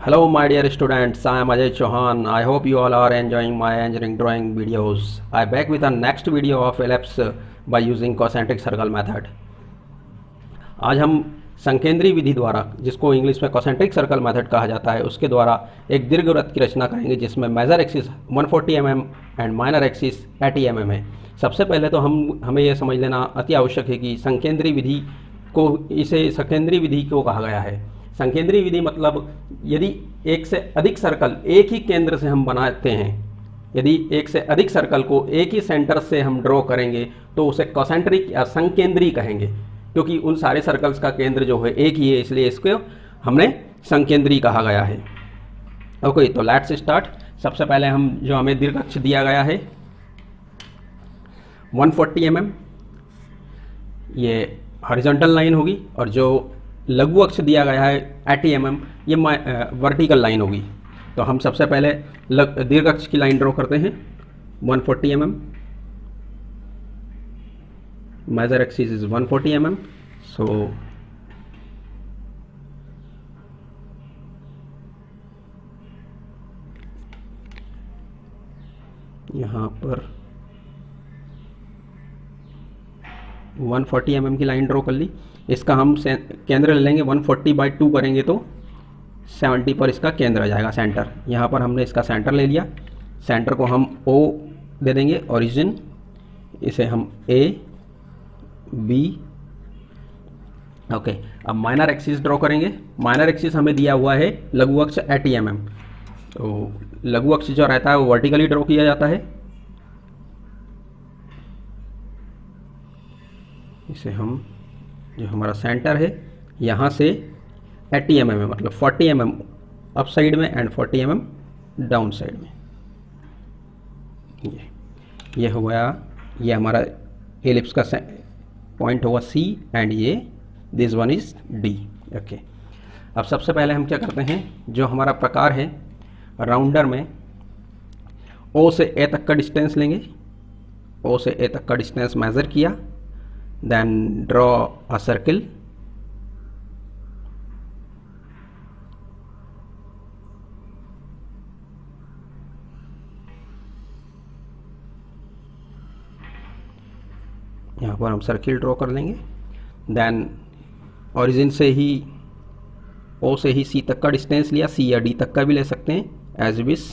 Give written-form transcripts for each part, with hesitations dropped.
Hello my dear students, I am Ajay Chauhan. I hope you all are enjoying my engineering drawing videos. I back with a next video of ellipse by using concentric circle method. आज हम संकेंद्री विधि द्वारा, जिसको English में concentric circle method कहा जाता है, उसके द्वारा एक दीर्घवृत्त की रचना करेंगे जिसमें major axis 140 mm and minor axis 80 mm है। सबसे पहले तो हमें यह समझ लेना अति आवश्यक है कि संकेंद्री विधि को, इसे संकेंद्री विधि को कहा गया है। संकेंद्री विधि मतलब यदि एक से अधिक सर्कल एक ही केंद्र से हम बनाते हैं, यदि एक से अधिक सर्कल को एक ही सेंटर से हम ड्रॉ करेंगे तो उसे कॉसेंट्रिक या संकेंद्री कहेंगे, क्योंकि उन सारे सर्कल्स का केंद्र जो है एक ही है, इसलिए इसको हमने संकेंद्री कहा गया है। ओके, तो लेट्स स्टार्ट। सबसे पहले हम जो हमें दीर्घ अक्ष दिया गया है 140 mm, ये हॉरिजॉन्टल लाइन होगी, और जो लघु अक्ष दिया गया है 80 mm, ये वर्टिकल लाइन होगी। तो हम सबसे पहले दीर्घ अक्ष की लाइन ड्रॉ करते हैं 140 mm, major axis is 140 mm, सो यहाँ पर 140 mm की लाइन ड्रॉ कर ली। इसका हम केंद्र ले लेंगे 140/2 करेंगे तो 70 पर इसका केंद्र आ जाएगा, सेंटर। यहाँ पर हमने इसका सेंटर ले लिया। सेंटर को हम O दे देंगे, ओरिजिन, इसे हम A B। ओके, अब माइनर एक्सिस ड्रॉ करेंगे। माइनर एक्सिस हमें दिया हुआ है लघु अक्ष 80 mm, तो लघु अक्ष जो रहता है वो वर्टिकली ड्रॉ किया जाता है। इसे हम, जो हमारा सेंटर है यहाँ से 80 mm है, मतलब 40 mm अप साइड में एंड 40 mm डाउन साइड में। ये हो गया, ये हमारा एलिप्स का पॉइंट होगा C, एंड ये this one is D। Okay, अब सबसे पहले हम क्या करते हैं, जो हमारा प्रकार है राउंडर में O से A तक का डिस्टेंस लेंगे। O से A तक का डिस्टेंस मेजर किया, then draw a circle, यहाँ पर हम सर्किल ड्रॉ कर लेंगे। देन ओरिजिन से ही, O से ही C तक का डिस्टेंस लिया, C या D तक का भी ले सकते हैं एज विश।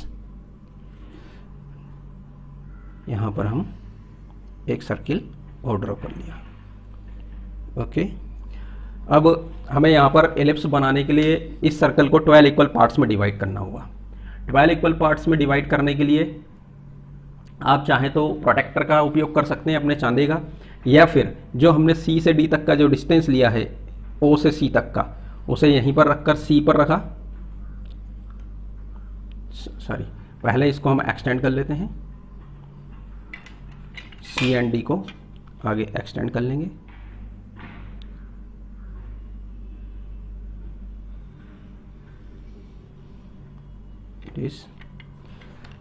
यहाँ पर हम एक सर्किल और ड्रॉ कर लिया। ओके, अब हमें यहाँ पर एलिप्स बनाने के लिए इस सर्कल को 12 इक्वल पार्ट्स में डिवाइड करना होगा। 12 इक्वल पार्ट्स में डिवाइड करने के लिए आप चाहें तो प्रोटेक्टर का उपयोग कर सकते हैं अपने चांदे का, या फिर जो हमने C से D तक का जो डिस्टेंस लिया है O से C तक का, उसे यहीं पर रखकर C पर रखा। सॉरी, पहले इसको हम एक्सटेंड कर लेते हैं, C एंड D को आगे एक्सटेंड कर लेंगे।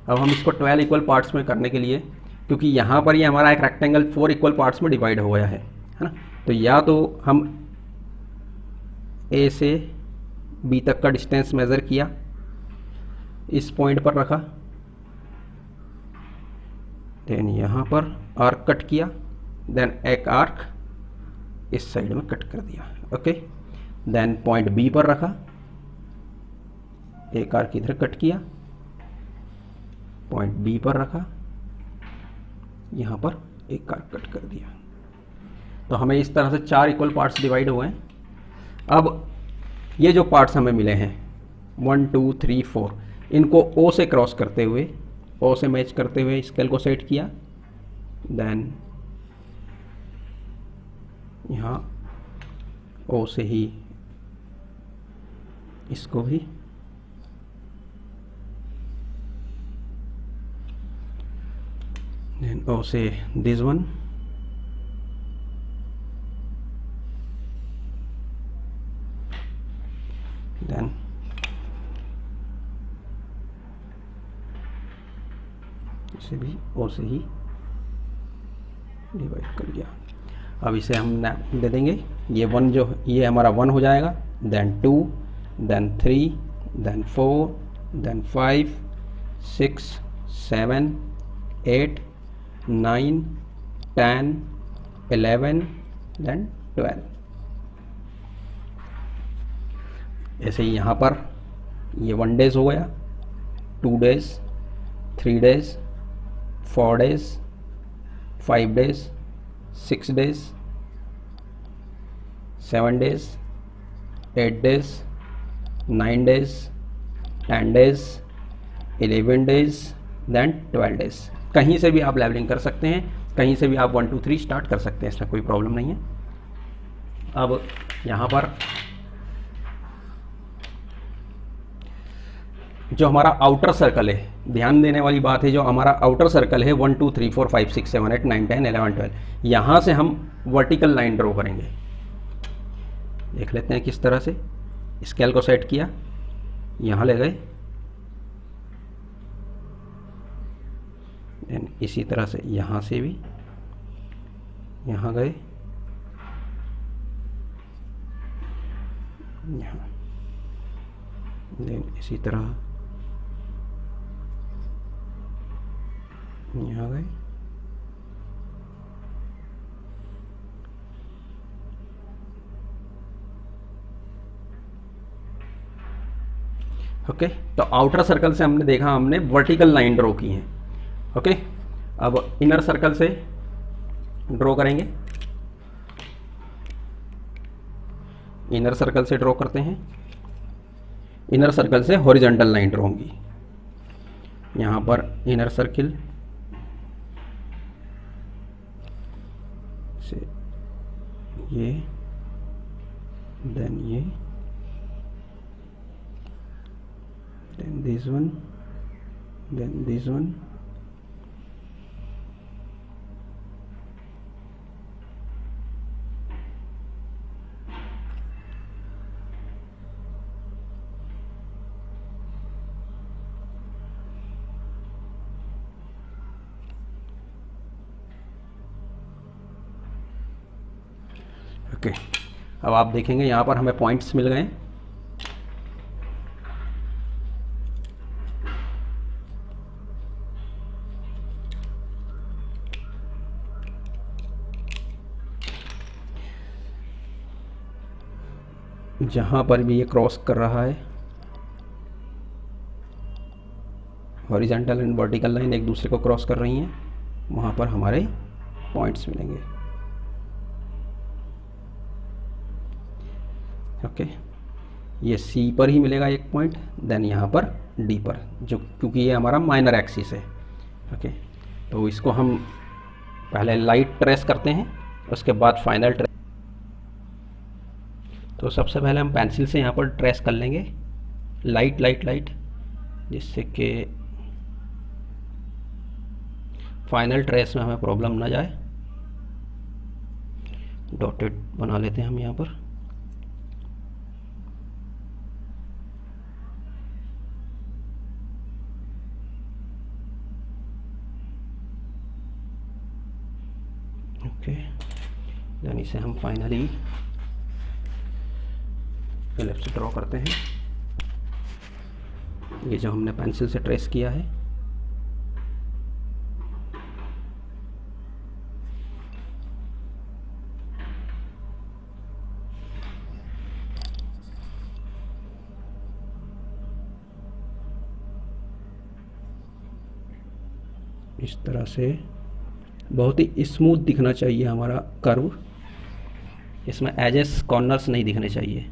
अब हम इसको 12 इक्वल पार्ट्स में करने के लिए, क्योंकि यहाँ पर ये हमारा एक रेक्टेंगल 4 इक्वल पार्ट्स में डिवाइड हो गया है ना, तो या तो हम A से B तक का डिस्टेंस मेज़र किया, इस पॉइंट पर रखा, देन यहाँ पर आर्क कट किया, देन एक आर्क इस साइड में कट कर दिया। ओके, देन पॉइंट B पर रखा, एक आर्क इधर कट किया, पॉइंट B पर रखा, यहाँ पर एक आर्क कट कर दिया। तो हमें इस तरह से 4 इक्वल पार्ट्स डिवाइड हुए हैं। अब ये जो पार्ट्स हमें मिले हैं 1 2 3 4, इनको O से क्रॉस करते हुए, O से मैच करते हुए स्केल को सेट किया। देन यहाँ O से ही इसको भी, then O से this one, then इसे भी O से ही डिवाइड कर लिया। अब इसे हम दे देंगे, ये 1 जो, ये हमारा 1 हो जाएगा, then 2, then 3, then 4, then 5, 6, 7, 8, 9, 10, 11, then 12। ऐसे ही यहाँ पर ये 1 डेज हो गया, 2 days, 3 days, 4 days, 5 days, 6 days, 7 days, 8 days, 9 days, 10 days, 11 days, then 12 days. कहीं से भी आप लेवलिंग कर सकते हैं, कहीं से भी आप 1 2 3 स्टार्ट कर सकते हैं, इसमें कोई प्रॉब्लम नहीं है। अब यहाँ पर जो हमारा आउटर सर्कल है, ध्यान देने वाली बात है, जो हमारा आउटर सर्कल है 1 2 3 4 5 6 7 8 9 10 11 12, यहाँ से हम वर्टिकल लाइन ड्रॉ करेंगे। देख लेते हैं किस तरह से। स्केल को सेट किया, यहाँ ले गए, देन इसी तरह से यहाँ से भी यहाँ गए, यहाँ, देन इसी तरह यहाँ गए, ओके। तो आउटर सर्कल से हमने देखा, हमने वर्टिकल लाइन ड्रॉ की है, ओके। अब इनर सर्कल से ड्रॉ करेंगे, इनर सर्कल से ड्रॉ करते हैं। इनर सर्कल से हॉरिजॉन्टल लाइन ड्रॉ होंगी। यहाँ पर इनर सर्किल से ये, देन ये, then this one, then this one, okay. अब आप देखेंगे यहाँ पर हमें पॉइंट्स मिल गए। जहाँ पर भी ये क्रॉस कर रहा है, हॉरिजॉन्टल एंड वर्टिकल लाइन एक दूसरे को क्रॉस कर रही हैं, वहाँ पर हमारे पॉइंट्स मिलेंगे, ओके। ये सी पर ही मिलेगा एक पॉइंट, देन यहाँ पर डी पर, जो क्योंकि ये हमारा माइनर एक्सिस है, ओके। तो इसको हम पहले लाइट ट्रेस करते हैं, उसके बाद फाइनल ट्रेस। तो सबसे पहले हम पेंसिल से यहाँ पर ट्रेस कर लेंगे, लाइट लाइट लाइट, जिससे कि फाइनल ट्रेस में हमें प्रॉब्लम ना जाए। डॉटेड बना लेते हैं हम यहाँ पर, ओके। देन इसे हम फाइनली एलिप्स ड्रॉ करते हैं। ये जो हमने पेंसिल से ट्रेस किया है, इस तरह से बहुत ही स्मूथ दिखना चाहिए हमारा कर्व, इसमें एजेस कॉर्नर्स नहीं दिखने चाहिए।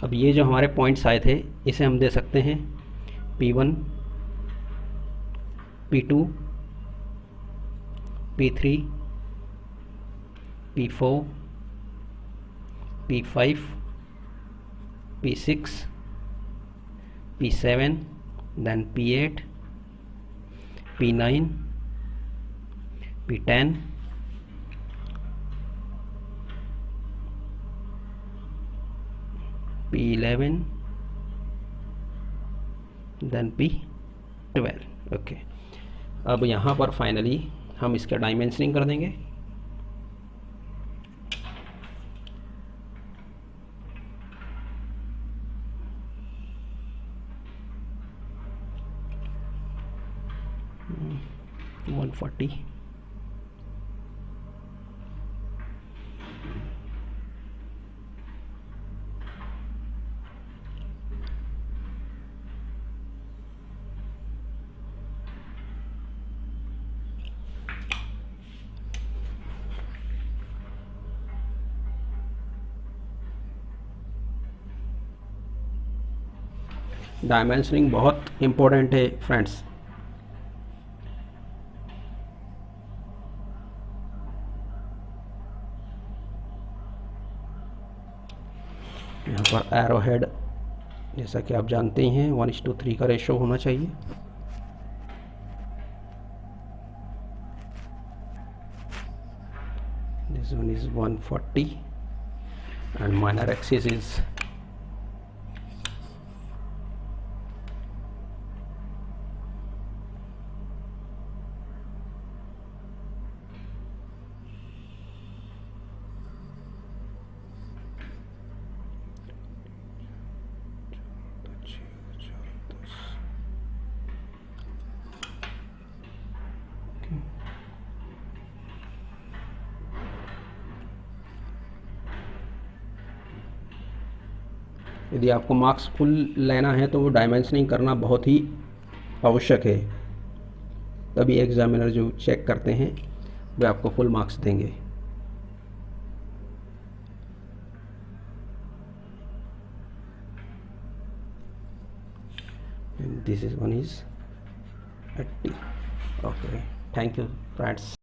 अब ये जो हमारे पॉइंट्स आए थे इसे हम दे सकते हैं P1, P2, P3, P4, P5, P6, P7, then P8, P9, P10, P11, then P12। Okay, अब यहाँ पर फाइनली हम इसका डायमेंशनिंग कर देंगे। Hmm, 140। डायमेंशनिंग बहुत इम्पोर्टेंट है फ्रेंड्स। यहाँ पर एरो हेड जैसा कि आप जानते ही हैं 1:3 का रेशो होना चाहिए। This one is 140 and minor axis is यदि आपको मार्क्स फुल लेना है तो वो डायमेंशनिंग करना बहुत ही आवश्यक है, तभी एग्जामिनर जो चेक करते हैं वे आपको फुल मार्क्स देंगे। This is 1 is 80। Okay, thank you friends.